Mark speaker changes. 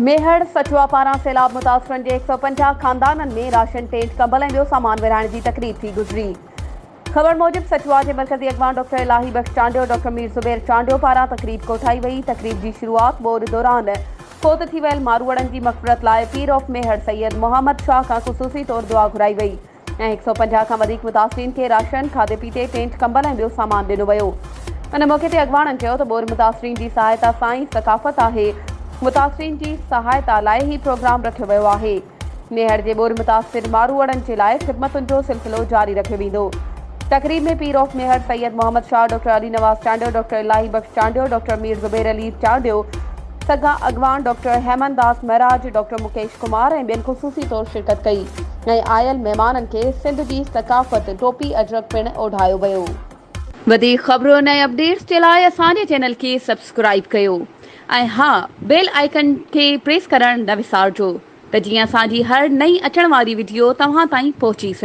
Speaker 1: मेहर सचवा पारां सैलाब मुतासिरनि जे 150 खानदाननि में राशन टेंट कंबल ऐं ॿियो सामान विरहाइण जी तक़रीब थी गुज़री। ख़बर मूजिब सचवा के मरकज़ी अॻवान डॉक्टर इलाही बख्श चांडियो डॉक्टर मीर ज़ुबैर चांडियो पारां तक़रीब कोठाई वई। तक़रीब की शुरुआत बोर दौरान फोत थी वियल मारूअड़नि की मग़फ़िरत लाइ पीर ऑफ मेहर सैयद मोहम्मद शाह का ख़ुसूसी तौर दुआ घुराई वई ऐं 150 खां वधीक मुतासिरीन के राशन खाधे पीते टेंट कंबल ऐं ॿियो सामान ॾिनो वियो। इन मौक़े ते अॻवाननि चयो त बोर मुतासिरीन की सहायता सां ई सकाफ़त आहे। मुतासिरीन की सहायता लाइ ही प्रोग्राम रखियो वियो आहे। मेहर जे बोर मुतासिर मारूअड़नि जे लाइ ख़िदमतुनि जो सिलसिलो जारी रखियो वेंदो। तक़रीब में Pir of Mehar Syed Mohammad Shah doctor Ali Nawaz Chandio doctor Ilahi Bakhsh Chandio doctor Mir Zubair Ali Chandio सगा अॻवान डॉक्टर हेमन दास महराज डॉक्टर मुकेश कुमार ऐं ॿियनि ख़ुसूसी तौर शिरकत कई ऐं आयल महिमाननि खे सिंध जी सकाफ़त टोपी अजरक पिणु ओढ़ायो वियो। वधीक ख़बरुनि ऐं अपडेट्स जे लाइ असांजे चैनल खे सब्सक्राइब कयो ऐं हाँ बेल आइकन खे प्रेस करणु न विसारिजो त जीअं असांजी हर नई अचण वारी वीडियो तव्हां ताईं पहुची सघे।